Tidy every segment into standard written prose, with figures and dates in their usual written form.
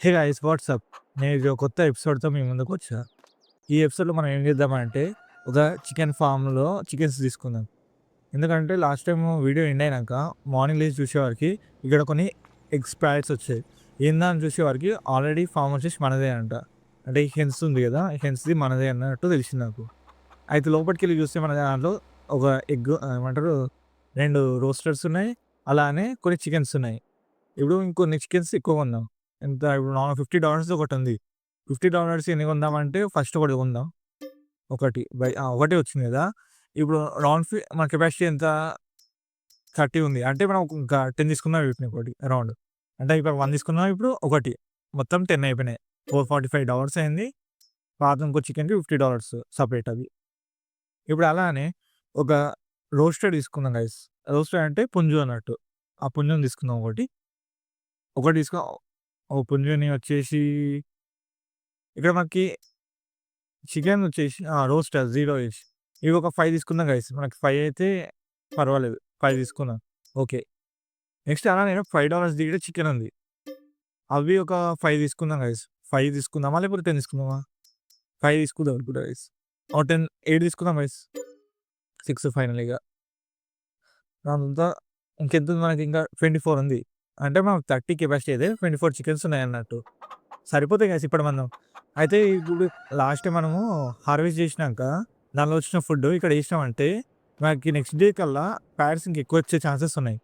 Hey guys WhatsApp. నేను ఇది ఒక కొత్త ఎపిసోడ్‌తో మీ ముందుకొచ్చా. ఈ ఎపిసోడ్‌లో మనం ఏం చేద్దామంటే, ఒక చికెన్ ఫార్మ్‌లో చికెన్స్ తీసుకుందాం. ఎందుకంటే లాస్ట్ టైము వీడియో ఎండ్ అయినాక మార్నింగ్ లేచి చూసేవారికి ఇక్కడ కొన్ని ఎగ్స్ ప్యాకెట్స్ వచ్చాయి. ఏందా అని చూసేవారికి ఆల్రెడీ ఫార్మ్ వచ్చేసి మనదే అంట. అంటే ఈ హెన్స్ ఉంది కదా! ఈ హెన్స్‌ది మనదే అన్నట్టు తెలిసింది నాకు. అయితే లోపటికెళ్ళి చూస్తే మన దాంట్లో ఒక ఎగ్ ఏమంటారు 2 రోస్టర్స్ ఉన్నాయి. అలానే కొన్ని చికెన్స్ ఉన్నాయి. ఇప్పుడు ఇంకొన్ని చికెన్స్ ఎక్కువ కొందాం. ఎంత ఇప్పుడు $50 ఒకటుంది. $50 ఎన్ని కొందామంటే ఫస్ట్ ఒకటి కొందాం. ఒకటే వచ్చింది గదా! ఇప్పుడు మన కెపాసిటీ ఎంత 30 ఉంది. అంటే మనం ఇంకా 10 తీసుకుందాం వీటిని ఒకటి అరౌండ్. అంటే ఇప్పుడు 1 తీసుకున్నాం ఇప్పుడు ఒకటి. మొత్తం 10 అయిపోయినాయి. $445 అయింది. పాత ఇంకో చికెన్‌కి $50 సెపరేట్ అది. ఇప్పుడు అలానే ఒక రోస్టెడ్ తీసుకుందాం గైస్. రోస్టెడ్ అంటే పుంజు అన్నట్టు. ఆ పుంజుని తీసుకుందాం ఒకటి. ఒకటి తీసుకో ఓ పుంజుని వచ్చేసి ఇక్కడ మనకి చికెన్ వచ్చేసి రోస్టర్ 0 ఏసి. ఇవి ఒక 5 తీసుకుందాం గైస్. మనకి 5 అయితే పర్వాలేదు. 5 తీసుకుందాం. ఓకే. నెక్స్ట్ అలానే $5 ది కూడా చికెన్ ఉంది. అవి ఒక 5 తీసుకుందాం గైస్. 5 తీసుకుందామా? లేకపోతే 10 తీసుకుందామా? 5 తీసుకుందాం అనుకుంటా గైస్. ఓ 10, 8 తీసుకుందాం గైస్. 6 ఫైనల్‌గా. అదంతా ఇంకెంతుంది మనకి ఇంకా 24 ఉంది. అంటే మనకు 30 కెపాసిటీ అయితే 24 చికెన్స్ ఉన్నాయన్నట్టు. సరిపోతాయి గైస్ ఇప్పటి మందం. అయితే ఇప్పుడు లాస్ట్ టైం మనము హార్వెస్ట్ చేసినాక దానిలో వచ్చిన ఫుడ్ ఇక్కడ ఏసినామంటే మనకి నెక్స్ట్ డే కల్లా ప్యాడ్స్ ఇంకెక్కువ వచ్చే ఛాన్సెస్ ఉన్నాయి.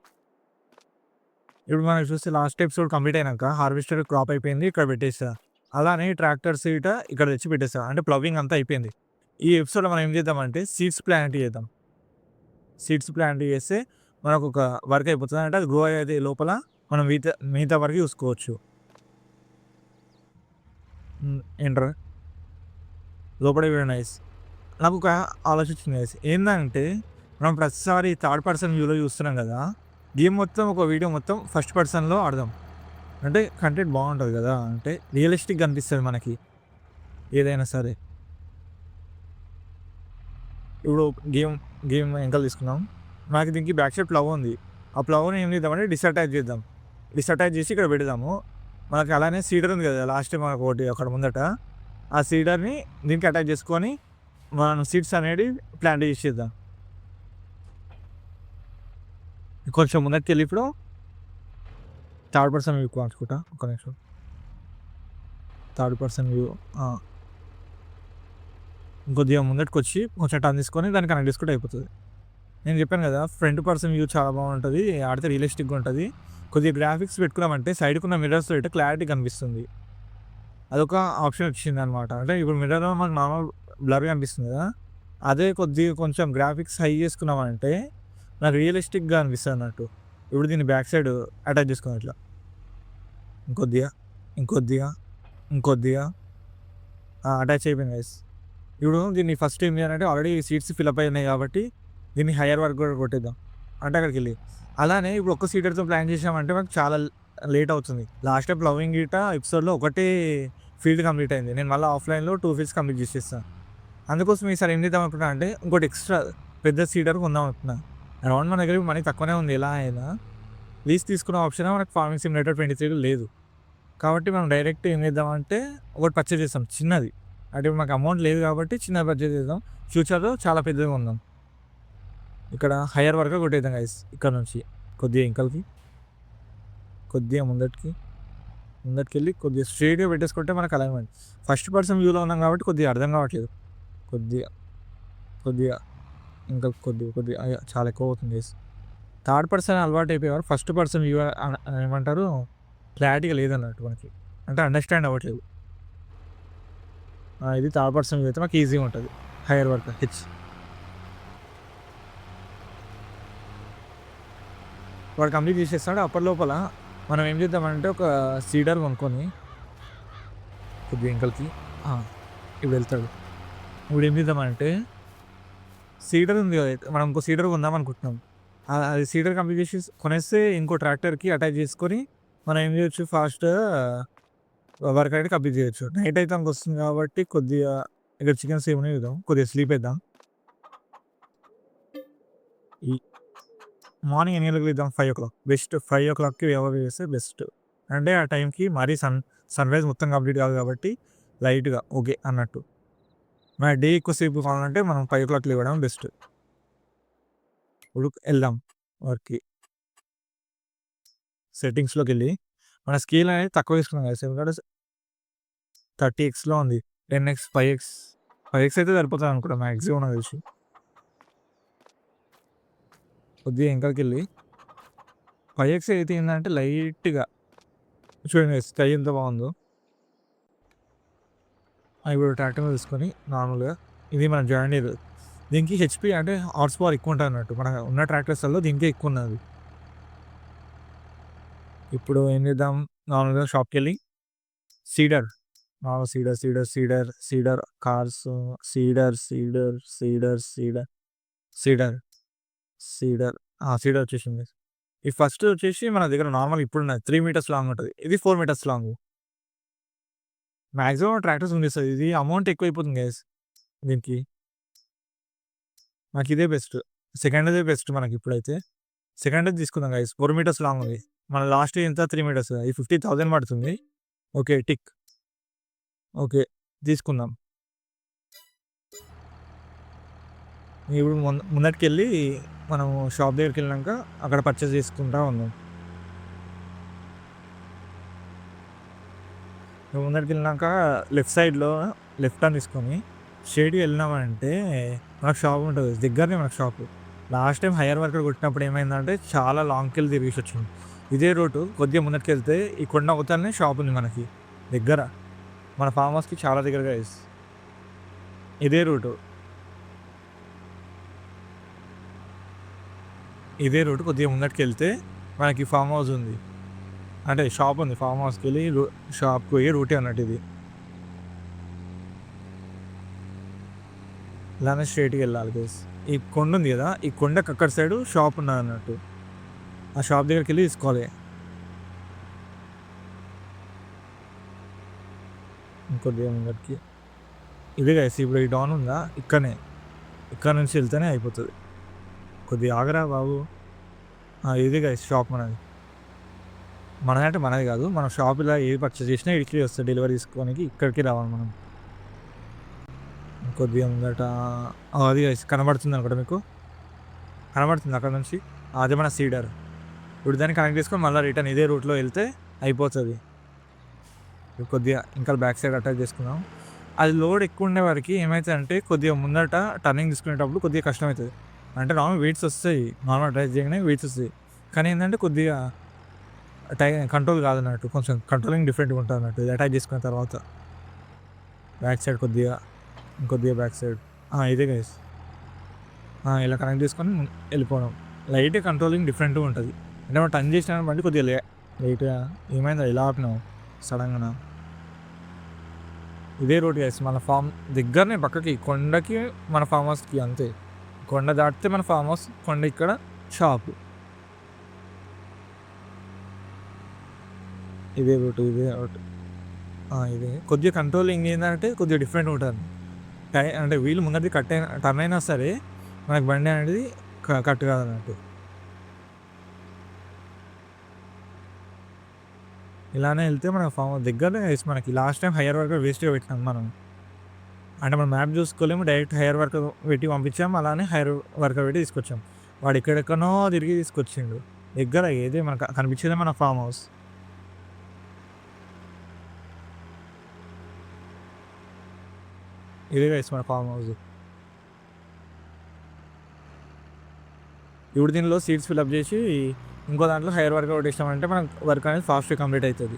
ఇప్పుడు మనం చూస్తే లాస్ట్ ఎపిసోడ్ కంప్లీట్ అయినాక హార్వెస్టర్ క్రాప్ అయిపోయింది. ఇక్కడ పెట్టేసా. అలానే ట్రాక్టర్స్ ఇట ఇక్కడ తెచ్చి పెట్టేసా. అంటే ప్లవింగ్ అంతా అయిపోయింది. ఈ ఎపిసోడ్‌లో మనం ఏం చేద్దామంటే సీడ్స్ ప్లాంట్ చేద్దాం. సీడ్స్ ప్లాంట్ చేస్తే మనకొక వర్క్ అయిపోతది. అంటే అది గ్రో అయ్యేది లోపల మనం మిగతా మిగతా వరకు చూసుకోవచ్చు. ఏంట్రా లోపల వీడియో నైస్. నాకొక ఆలోచన వచ్చింది గైస్. ఏందంటే మనం ప్రతిసారి థర్డ్ పర్సన్ వ్యూలో చూస్తున్నాం కదా! గేమ్ మొత్తం ఒక వీడియో మొత్తం ఫస్ట్ పర్సన్‌లో ఆడదాం. అంటే కంటెంట్ బావుంటది కదా! అంటే రియలిస్టిక్‌గా అనిపిస్తది మనకి ఏదైనా సరే. ఇప్పుడు గేమ్ గేమ్ వెనకాల తీసుకుందాం. మనకి దీనికి బ్యాక్ సైడ్ ప్లవ్ ఉంది. ఆ ప్లవ్‌ని ఏం చేద్దామంటే డిసటాచ్ చేద్దాం. డిసటాచ్ చేసి ఇక్కడ పెడదాము. మనకి అలానే సీడర్ ఉంది కదా! లాస్ట్ టైం మనకు ఒకటి అక్కడ ముందట. ఆ సీడర్‌ని దీనికి అటాచ్ చేసుకొని మనం సీడ్స్ అనేటివి ప్లాంట్ చేసేద్దాం. కొంచెం ముందటికెళ్ళి ఇప్పుడు థర్డ్ పర్సన్ వ్యూ అనుకుంటా. ఒక్క నిమిషం. Third person view. ఆ! ఇంకొద్దిగా ముందటికొచ్చి కొంచెం టర్న్ తీసుకొని దాన్ని కనెక్ట్ చేసుకుంటే అయిపోతది. నేను చెప్పాను కదా! ఫ్రంట్ పర్సన్ వ్యూ చాలా బావుంటది. ఆడితే రియలిస్టిక్‌గా ఉంటది. కొద్దిగా గ్రాఫిక్స్ పెట్టుకున్నామంటే సైడ్‌కున్న మిర్రర్స్‌లో ఇటు క్లారిటీ కనిపిస్తుంది. అదొక ఆప్షన్ వచ్చిందనమాట. అంటే ఇప్పుడు మిర్రర్‌లో మనకు నార్మల్ బ్లర్‌గా అనిపిస్తుంది కదా! అదే కొద్దిగా కొంచెం గ్రాఫిక్స్ హై చేసుకున్నామంటే నాకు రియలిస్టిక్‌గా అనిపిస్తదన్నట్టు. ఇప్పుడు దీన్ని బ్యాక్ సైడ్ అటాచ్ చేసుకుందాం ఇట్లా. ఇంకొద్దిగా, ఇంకొద్దిగా, ఇంకొద్దిగా అటాచ్ అయిపోయింది గైస్. ఇప్పుడు దీన్ని ఫస్ట్ ఏం చేయాలంటే ఆల్రెడీ సీట్స్ ఫిలప్ అయినాయి కాబట్టి దీన్ని హైయర్ వరకు కూడా కొట్టేద్దాం. అంటే అక్కడికెళ్ళి. అలానే ఇప్పుడు ఒక్క సీటర్‌తో ప్లాన్ చేసామంటే మనకు చాలా లేట్ అవుతుంది. లాస్ట్ టైం ప్లవింగ్ గిట ఎపిసోడ్‌లో ఒకటే ఫీల్డ్ కంప్లీట్ అయింది. నేను మళ్ళీ ఆఫ్‌లైన్‌లో 2 ఫీల్డ్స్ కంప్లీట్ చేసేస్తా. అందుకోసం ఈసారి ఏం చేద్దాం అనుకున్నా అంటే ఇంకోటి ఎక్స్‌ట్రా పెద్ద సీడర్ కొందాం అనుకున్నా. అరౌండ్ మన దగ్గర మనీ తక్కువనే ఉంది ఎలా అయినా. లీజ్ తీసుకున్న ఆప్షన్ మనకు ఫార్మింగ్ సిమ్యులేటర్ 23 లేదు. కాబట్టి మనం డైరెక్ట్ ఏం చేద్దామంటే ఒకటి పర్చేజ్ చేస్తాం చిన్నది. అంటే మాకు అమౌంట్ లేదు కాబట్టి చిన్నది పర్చేజ్ చేద్దాం. ఫ్యూచర్‌లో చాలా పెద్దగా కొందాం. ఇక్కడ హైయర్ వరకు కొట్టేద్దాం గైస్. ఇక్కడ నుంచి కొద్దిగా వెనకాలకి, కొద్దిగా ముందటికెళ్ళి కొద్దిగా స్ట్రెయిట్‌గా పెట్టేసుకుంటే మనకు అలైన్‌మెంట్. ఫస్ట్ పర్సన్ వ్యూలో ఉన్నాం కాబట్టి కొద్దిగా అర్థం కావట్లేదు. కొద్దిగా, కొద్దిగా ఇంకా కొద్దిగా చాలా ఎక్కువ అవుతుంది గైస్. థర్డ్ పర్సన్ అలవాటు అయిపోయేవారు ఫస్ట్ పర్సన్ వ్యూ ఏమంటారు క్లారిటీగా లేదన్నట్టు మనకి. అంటే అండర్‌స్టాండ్ అవ్వట్లేదు. ఇది థర్డ్ పర్సన్ వ్యూ అయితే మాకు ఈజీగా ఉంటది. హైయర్ వర్క్ వాడు కంప్లీట్ చేసేస్తాడు. అప్పటిలోపల మనం ఏం చేద్దామంటే ఒక సీడర్ కొనుక్కొని కొద్దిగా వెనకాలకి ఆ! ఇప్పుడు వెళ్తాడు. ఇప్పుడు ఏం చేద్దామంటే సీడర్ ఉంది కదా! మనం ఇంకో సీడర్ కొందాం అనుకుంటున్నాం. అది సీడర్ కంప్లీట్ చేసి కొనేస్తే ఇంకో ట్రాక్టర్‌కి అటాచ్ చేసుకొని మనం ఏం చేయొచ్చు ఫాస్ట్‌గా వర్క్ అనేది కంప్లీట్ చేయొచ్చు. నైట్ అయితే వస్తుంది కాబట్టి కొద్దిగా ఇక్కడ చికెన్స్ ఏమున్నాయో చూద్దాం. కొద్దిగా స్లీప్ వేద్దాం. ఈ మార్నింగ్ ఎన్ని గంటలకు లేద్దాం? 5:00 బెస్ట్. 5:00కి ఎవరు చేస్తే బెస్ట్. అంటే ఆ టైంకి మరీ సన్‌రైజ్ మొత్తం కంప్లీట్ కాదు కాబట్టి లైట్‌గా ఓకే అన్నట్టు. మన డే ఎక్కువసేపు కావాలంటే మనం 5:00 లేవడం బెస్ట్. ఇప్పుడు ఎళ్దాం వర్క్‌కి. సెట్టింగ్స్‌లోకెళ్ళి మన స్కేల్ అనేది తక్కువ తీసుకున్నాం కదా! ఎందుకంటే 30x ఉంది. 10x, 5x, 5x అయితే సరిపోతదనుకుంటా మాక్సిమం నాకు తెలిసి. కొద్దిగా వెనకాలకెళ్ళి 5x అయితే ఏందంటే లైట్‌గా చూడండి గైస్ స్కై ఎంత బాగుందో. ఇప్పుడు ట్రాక్టర్ మీద తీసుకొని నార్మల్‌గా ఇది మన జాండీర్. దీనికి హెచ్‌పీ అంటే హార్స్ పవర్ ఎక్కువ ఉంటదన్నట్టు. మన ఉన్న ట్రాక్టర్స్‌లలో దీనికే ఎక్కువున్నది. ఇప్పుడు ఏం చేద్దాం నార్మల్‌గా షాప్‌కెళ్ళి seeder seeder cars seeder, seeder వచ్చేసింది. ఈ ఫస్ట్ వచ్చేసి మన దగ్గర నార్మల్ ఇప్పుడున్నది 3 మీటర్స్ లాంగ్ ఉంటది. ఇది 4 మీటర్స్ లాంగ్. మాక్సిమం ట్రాక్టర్స్ పండిస్తది. ఇది అమౌంట్ ఎక్కువైపోతుంది గైస్ దీనికి. నాకిదే బెస్ట్. సెకండ్‌దే బెస్ట్ మనకిప్పుడైతే. సెకండ్‌ది తీసుకుందాం గైస్. 4 మీటర్స్ లాంగ్ ఉంది. మన లాస్ట్ ఎంత 3 మీటర్స్. ఇది 50,000 పడుతుంది. ఓకే. టిక్. ఓకే. తీసుకుందాం. ఇప్పుడు ముందటికెళ్ళి మనం షాప్ దగ్గరికెళ్ళినంక అక్కడ పర్చేస్ చేసుకుంటా ఉందాం. ముందటికెళ్ళినాక లెఫ్ట్ సైడ్‌లో లెఫ్ట్ టర్న్ తీసుకొని స్ట్రెయిట్‌గా వెళ్ళినామంటే మనకు షాప్ ఉంటది. దగ్గరనే మనకు shop. Last time hire worker కొట్టినప్పుడు ఏమైందంటే చాలా లాంగ్‌కెళ్ళి తిరిగేసొచ్చింది. ఇదే రూటు కొద్దిగా ముందటికెళ్తే ఈ కొండ అవతలనే షాప్ ఉంది మనకి దగ్గర. మన ఫార్మ్ హౌస్‌కి చాలా దగ్గర గైస్. ఇదే రూటు. ఇదే రూట్ కొద్దిగా ముందటికెళ్తే మనకి ఫార్మ్ హౌస్ ఉంది. అంటే షాప్ ఉంది. ఫార్మ్ హౌస్‌కెళ్ళి షాప్‌కి పోయే రూటే అన్నట్టు ఇది. ఇలానే స్ట్రెయిట్‌గా వెళ్ళాలి గైస్. ఈ కొండ ఉంది కదా! ఈ కొండకి అక్కడ సైడు షాప్ ఉన్నదన్నట్టు. ఆ షాప్ దగ్గరికెళ్ళి తీసుకోవాలి. ఇంకొద్దిగా ముందటికి. ఇదే గైస్ ఇప్పుడు ఈ డౌన్ ఉందా? ఇక్కడనే. ఇక్కడ నుంచి వెళ్తేనే అయిపోతది. కొద్దిగా ఆగరా బాబు! ఇదే గైస్ షాప్ మనది. మనదంటే మనది కాదు. మనం షాప్ ఇలా ఏది పర్చేస్ చేసినా ఇడికే వస్తది డెలివరీ తీసుకోనికి ఇక్కడికే రావాలి మనం. కొద్దిగా ముందట అది గైస్ కనబడుతుంది అనుకుంటా మీకు? కనబడుతుందా అక్కడ నుంచి? అదే మన సీడర్. ఇప్పుడు దాన్ని కనెక్ట్ చేసుకొని మళ్ళీ రిటర్న్ ఇదే రూట్‌లో వెళ్తే అయిపోతది. కొద్దిగా ఇంకా బ్యాక్ సైడ్ అటాచ్ చేసుకుందాం. అది లోడ్ ఎక్కువ ఉండే వరకి ఏమైతదంటే కొద్దిగా ముందట టర్నింగ్ తీసుకునేటప్పుడు కొద్దిగా కష్టమైతది. అంటే నార్మల్ వెయిట్స్ వస్తాయి. నార్మల్ డ్రైవ్ చేయగానే వెయిట్స్ వస్తాయి. కానీ ఏందంటే కొద్దిగా కంట్రోల్ కాదన్నట్టు. కొంచెం కంట్రోలింగ్ డిఫరెంట్‌గా ఉంటదన్నట్టు. ఇది అటాచ్ చేసుకున్న తర్వాత. బ్యాక్ సైడ్ కొద్దిగా, ఇంకొద్దిగా బ్యాక్ సైడ్. ఇదే గైస్. ఇలా కనెక్ట్ చేసుకొని వెళ్ళిపోవడం. లైట్‌గా కంట్రోలింగ్ డిఫరెంట్‌గా ఉంటది. అంటే మనం టర్న్ చేసిన బండి కొద్దిగా లైట్‌గా ఏమైందో ఇలా ఆపినావు సడెన్‌గాన. ఇదే రోడ్ గైస్ మన ఫామ్ దగ్గరనే పక్కకి కొండకి మన ఫామ్ హౌస్‌కి అంతే. కొండ దాటితే మన ఫామ్ హౌస్. కొండ ఇక్కడ షాపు. ఇదే రూట్. ఇదే కొద్దిగా కంట్రోలింగ్ ఏందంటే కొద్దిగా డిఫరెంట్‌గా ఉంటది. అంటే వీళ్ళు ముందటిది కట్ అయినా టర్న్ అయినా సరే మనకి బండి అనేది కట్ కాదన్నట్టు. ఇలానే వెళ్తే మన ఫామ్ దగ్గరనే గైస్ మనకి. లాస్ట్ టైం హైయర్ వర్కర్ వేస్ట్‌గా పెట్టినాం మనం. అంటే మనం మ్యాప్ చూసుకోలేము. డైరెక్ట్ హైయర్ వర్కర్ పెట్టి పంపించాం. అలానే హైయర్ వర్కర్ పెట్టి తీసుకొచ్చాం. వాడు ఎక్కడెక్కడనో తిరిగి తీసుకొచ్చిండు. దగ్గర ఏదే మనకు కనిపించేదే మన ఫామ్ హౌస్. ఇదే గైస్ మన ఫామ్ హౌస్. ఇప్పుడు దీనిలో సీట్స్ ఫిల్అప్ చేసి ఇంకో దాంట్లో హైయర్ వర్కర్ కొట్టేసామంటే మనకు వర్క్ అనేది ఫాస్ట్‌గా కంప్లీట్ అయితది.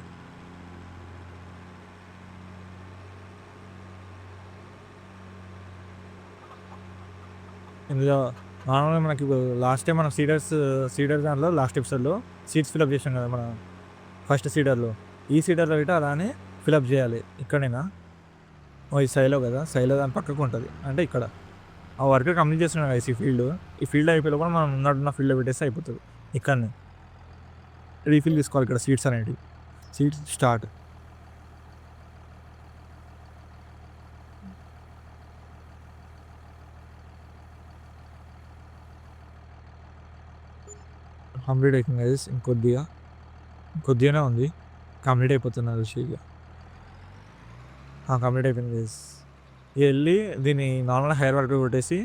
ఇందులో నార్మల్‌గా మనకి లాస్ట్ టైం మనం సీడర్ దాంట్లో లాస్ట్ ఎపిసోడ్‌లో సీట్స్ ఫిల్అప్ చేసాం కదా! మనం ఫస్ట్ సీడర్‌లో. ఈ సీడర్‌లో గిట్ట అలానే ఫిల్అప్ చేయాలి. ఇక్కడనేనా? ఇది సైలో కదా! సైలో దాని పక్కకు ఉంటది. అంటే ఇక్కడ. ఆ వర్క్ కంప్లీట్ చేస్తున్నాం గైస్ ఈ ఫీల్డ్. ఈ ఫీల్డ్ అయిపోయే లోపల మనం ముందడున్న ఫీల్డ్‌లో పెట్టేస్తే అయిపోతది. ఇక్కడనే. రీఫిల్ తీసుకోవాలి ఇక్కడ సీట్స్ అనేటివి. Seats start. కంప్లీట్ అయితుంది గైస్. కొద్దిగానే ఉంది. కంప్లీట్ అయిపోతుంది నాకు తెలిసి ఇగ. కంప్లీట్ అయిపోయింది గైస్. ఎళ్ళి దీన్ని నార్మల్ హెయిర్ వర్క్ కొట్టేసి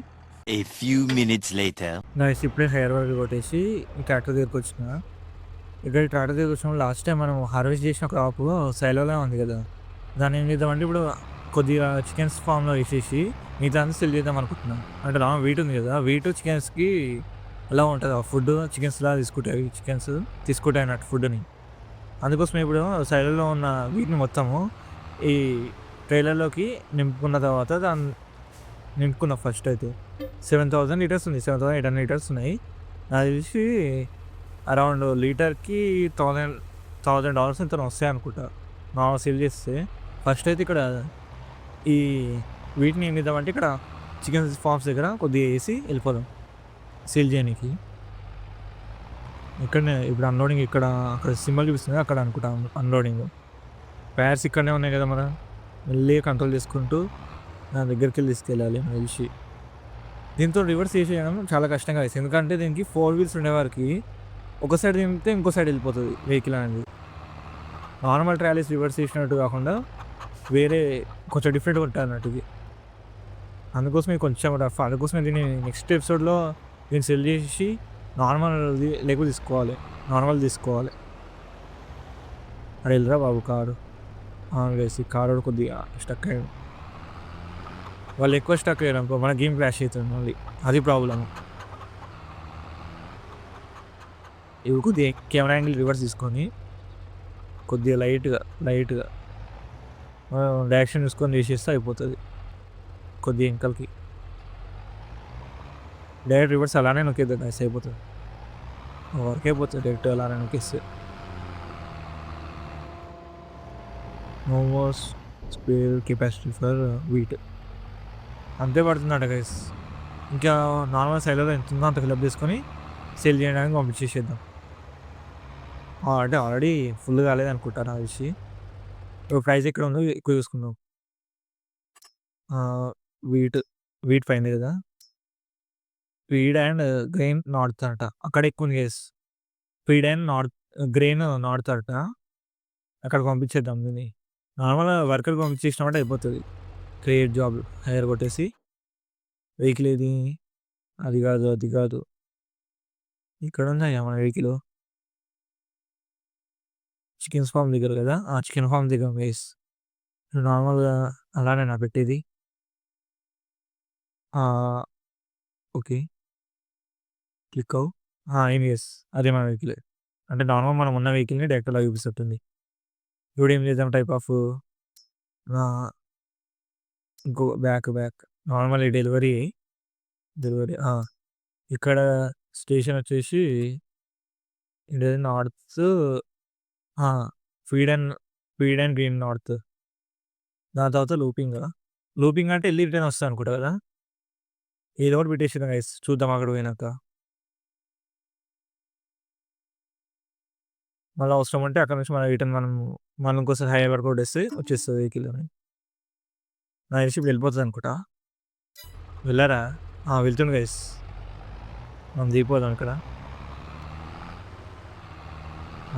A few minutes later. Guys ఇప్పుడే హెయిర్ వర్క్ కొట్టేసి ఈ ట్రాక్టర్ దగ్గరకొచ్చిన. ఇక్కడ ఈ ట్రాక్టర్ దగ్గరకొచ్చినప్పుడు లాస్ట్ టైం మనం హార్వెస్ట్ చేసిన క్రాప్ సైలోనే ఉంది కదా! దాన్ని ఏం చేద్దామంటే ఇప్పుడు కొద్దిగా చికెన్స్ ఫామ్‌లో ఏసేసి మిగతాదంతా సెల్ చేద్దాం అనుకుంటున్నాం. అంటే వీట్ ఉంది కదా! వీటు చికెన్స్‌కి ఎలా ఉంటది ఆ ఫుడ్ చికెన్స్‌లా తీసుకుంటాయి. చికెన్స్ తీసుకుంటాయి అన్నట్టు ఫుడ్‌ని. అందుకోసమే ఇప్పుడు సైడ్‌లో ఉన్న వీటిని మొత్తము ఈ ట్రైలర్‌లోకి నింపుకున్న తర్వాత నింపుకున్నా ఫస్ట్ అయితే. 7,000 లీటర్స్ ఉంది. 7,800 లీటర్స్ ఉన్నాయి. నాకు తెలిసి అరౌండ్ లీటర్‌కి $1,000 ఎంతనో వస్తాయనుకుంటా. మాములుగా సేల్ చేస్తే. ఫస్ట్ అయితే ఇక్కడ ఈ వీటిని ఏం చేద్దామంటే ఇక్కడ చికెన్ ఫార్మ్స్ దగ్గర కొద్దిగా ఏసి వెళ్ళిపోదాం సేల్ చేయనీకి. ఇక్కడనే ఇప్పుడు అన్‌లోడింగ్ ఇక్కడ అక్కడ సింబల్ చూపిస్తుంది అక్కడ అనుకుంటా అన్‌లోడింగ్. టైర్స్ ఇక్కడనే ఉన్నాయి కదా! మెల్లిగా కంట్రోల్ చేసుకుంటూ నా దగ్గరికెళ్ళి తీసుకెళ్ళాలి నాకు తెలిసి. దీంతో రివర్స్ చేసేయడం చాలా కష్టంగా అయితుంది. ఎందుకంటే దీనికి 4 వీల్స్ ఉండేవారికి ఒక సైడ్ తింటే ఇంకో సైడ్ వెళ్ళిపోతుంది వెహికల్ అనేది. నార్మల్ ట్రాలీస్ రివర్స్ చేసినట్టు కాకుండా వేరే కొంచెం డిఫరెంట్‌గా ఉంటుంది అన్నట్టు ఇది. అందుకోసమే కొంచెం రఫ్. అందుకోసమే దీన్ని నెక్స్ట్ ఎపిసోడ్‌లో దీన్ని సెల్ చేసేసి నార్మల్‌ది లెగ్ తీసుకోవాలి. నార్మల్ తీసుకోవాలి. అరే వెళ్ళిరా బాబు కారు. గైస్ ఈ కారోడు కొద్దిగా స్టక్ అయ్యాడు. వాళ్ళు ఎక్కువ స్టక్ అయ్యారనుకో మన గేమ్ క్రాష్ అవుతుంది మళ్ళీ. అది ప్రాబ్లమ్. ఇవి కొద్దిగా కెమెరా యాంగిల్ రివర్స్ తీసుకొని కొద్దిగా లైట్‌గా డైరెక్షన్ చూసుకొని చేసేస్తే అయిపోతుంది. కొద్దిగా వెనకాలకి డైరెక్ట్ రివర్స్ అలానే నొక్కేద్దాం గైస్ అయిపోతుంది. వర్క్ అయిపోతుంది డైరెక్ట్ అలానే నొక్కేస్తే. No more spare capacity for wheat. అంతే పడుతుందట గైస్. ఇంకా నార్మల్ సైడ్లో ఎంత ఉందో అంత ఫిల్అప్ చేసుకొని సేల్ చేయడానికి పంపించేసేద్దాం. అంటే ఆల్రెడీ ఫుల్ కాలేదనుకుంటా నాకు తెలిసి. ప్రైస్ ఎక్కడ ఉందో ఎక్కువ చూసుకుందాం. వీట్ పైన కదా! ఫీడ్ అండ్ గ్రెయిన్ నార్త్ అంట. అక్కడ ఎక్కువ ఉంది guys. Feed and grain north అంట. అక్కడికి పంపించేద్దాం దీన్ని. నార్మల్‌గా వర్కర్‌కి పంపించేసినామంటే అయిపోతుంది. క్రియేట్ జాబ్ హైర్ కొట్టేసి వెహికల్ ఏది? అది కాదు. ఇక్కడ ఉందయ్యా మన వెహికల్. చికెన్స్ ఫార్మ్ దగ్గర కదా! చికెన్ ఫార్మ్ దగ్గర గైస్. నార్మల్‌గా అలానేనా పెట్టేది? ఓకే. క్లిక్ అవ్వు. యెస్. అదే మన వెహికలే. అంటే నార్మల్ మనం ఉన్న వెహికల్‌ని డైరెక్ట్ అలా చూపిస్తట్టుంది. ఇప్పుడు ఏం చేద్దాం టైప్ ఆఫ్ ఆహ్, ఇంకో బ్యాక్ నార్మల్ డెలివరీ ఇక్కడ స్టేషన్ వచ్చేసి ఇదేదో నార్త్ ఆ! Feed and green north. దాని తర్వాత లూపింగ్ అంటే ఎళ్లి రిటర్న్ వస్తా అనుకుంటా కదా! ఏదో ఒకటి పెట్టేసినా గైస్ చూద్దాం అక్కడికి పోయినాక. మళ్ళీ అవసరం ఉంటే అక్కడి నుంచి రిటర్న్ మనం ఇంకోసారి హైవే వరకు కొట్టేస్తే వచ్చేస్తది వెహికల్ అని. నాకు తెలిసి ఇప్పుడు వెళ్ళిపోతది అనుకుంటా. వెళ్ళారా? వెళ్తుంది గైస్. మనం దిగిపోదాం ఇక్కడ.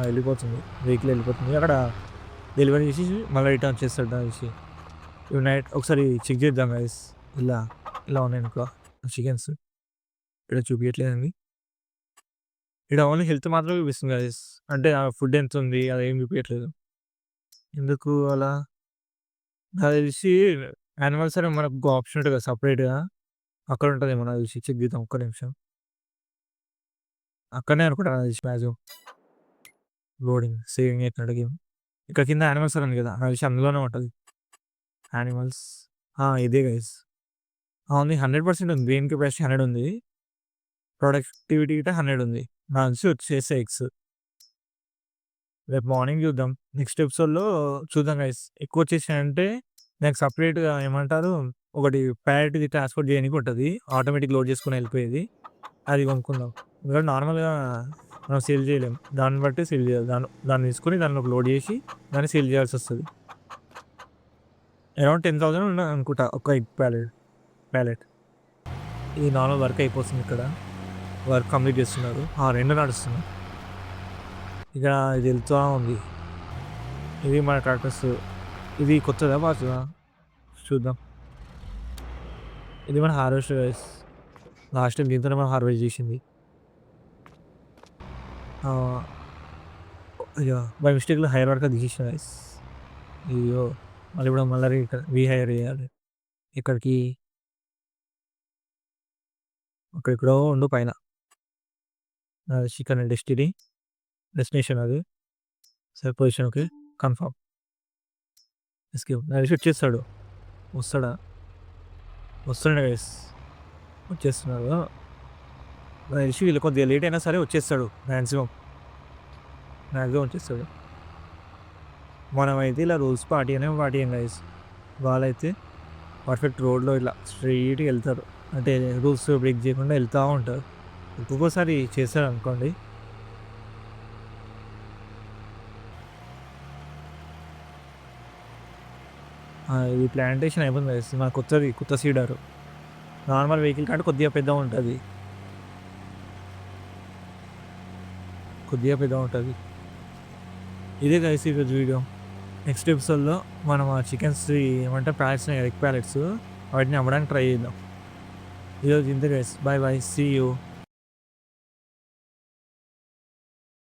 వెళ్ళిపోతుంది. వెహికల్ వెళ్ళిపోతుంది. అక్కడ డెలివరీ చేసి మళ్ళీ రిటర్న్ వచ్చేస్తాడు నాకు తెలిసి. ఇవి నైట్ ఒకసారి చెక్ చేద్దాం గైస్. ఇలా ఉన్నాయనుకో చికెన్స్. ఇక్కడ చూపియట్లేదండి. ఇక్కడ ఓన్లీ హెల్త్ మాత్రమే చూపిస్తుంది గైస్. అంటే ఫుడ్ ఎంత ఉంది అదేం చూపియట్లేదు. ఎందుకు అలా? నాకు తెలిసి యానిమల్స్ అని మనకు ఆప్షన్ ఉంటుంది కదా సెపరేట్‌గా. అక్కడ ఉంటదేమో నాకు తెలిసి చెక్ చేద్దాం ఒక్క నిమిషం. అక్కడనే అనుకుంటా నాకు తెలిసి మాక్సిమం. లోడింగ్ సేవింగ్ అవుతున్నాడు గేమ్. ఇక్కడ కింద యానిమల్స్ అని ఉంది కదా! నాకు తెలిసి అందులోనే ఉంటది. యానిమల్స్ ఇదే గైస్. ఉంది 100% ఉంది. బ్రెయిన్ కెపాసిటీ 100 ఉంది. ప్రొడక్టివిటీ గిట్ట 100 ఉంది. నాకు తెలిసి వచ్చేసాయి ఎగ్స్. రేపు మార్నింగ్ చూద్దాం. నెక్స్ట్ ఎపిసోడ్‌లో చూద్దాం గైస్. ఎక్కువ వచ్చేసాయంటే దానికి సెపరేట్‌గా ఏమంటారు ఒకటి ప్యారెట్‌ది ట్రాన్స్‌పోర్ట్ చేయనీకి ఉంటది. ఆటోమేటిక్ లోడ్ చేసుకొని వెళ్ళిపోయేది. అది కొనుక్కుందాం. ఎందుకంటే నార్మల్‌గా మనం సేల్ చేయలేం. దాన్ని బట్టి సేల్ చేయాలి. దాన్ని తీసుకొని దాంట్లోకి లోడ్ చేసి దాన్ని సేల్ చేయాల్సొస్తది. అరౌండ్ 10,000 ఉన్నదనుకుంటా ఒక ఎగ్ ప్యాలెట్. ఇది నార్మల్ వర్క్ అయిపోతుంది ఇక్కడ. వర్క్ కంప్లీట్ చేస్తున్నారు. 2 నడుస్తున్నాయి. ఇది వెళ్తా ఉంది. ఇది మన ట్రాక్టర్స్. ఇది కొత్తదా? పాతదా? చూద్దాం. ఇది మన హార్వెస్టర్ గైస్. లాస్ట్ టైం దీంతోనే మనం హార్వెస్ట్ చేసింది. అయ్యో! బై మిస్టేక్‌లో హైర్ వర్కర్ తీసేసిన గైస్. అయ్యో! మళ్ళీ ఇప్పుడు మళ్ళీ రీహైర్ చేయాలి. ఎక్కడికి? అక్కడెక్కడో ఉండు పైన. చికెన్ డెస్టినేషన్ అది. సరే పొజిషన్ ఓకే. కన్ఫర్మ్. ఎస్కేప్. నాకు తెలిసి వచ్చేస్తాడు. వస్తాడా? వస్తున్నాడు గైస్. వచ్చేస్తున్నాడు. నాకు తెలిసి వీళ్ళు కొద్దిగా లేట్ అయినా సరే వచ్చేస్తాడు మాక్సిమం వచ్చేస్తాడు. మనమైతే ఇలా రూల్స్ పాటియం గైస్. వాళ్ళైతే పర్ఫెక్ట్ రోడ్‌లో ఇట్లా స్ట్రెయిట్‌గా ఎళ్తారు. అంటే రూల్స్ బ్రేక్ చేయకుండా ఎళ్తా ఉంటారు. ఒక్కొక్కసారి చేశారనుకోండి. ఇది ప్లాంటేషన్ అయిపోయింది గైస్. మన కొత్త సీడరు. నార్మల్ వెహికల్ కంటే కొద్దిగా పెద్దగుంటది. ఇదే గైస్ ఈరోజు వీడియో. నెక్స్ట్ ఎపిసోడ్‌లో మనం ఆ చికెన్స్ ఏమంటారు ప్యాలెట్స్ ఉన్నాయి కదా, ఎగ్ ప్యాలెట్స్ వాటిని అమ్మడానికి ట్రై చేద్దాం. ఈరోజు ఇంతే guys. Bye bye. See you.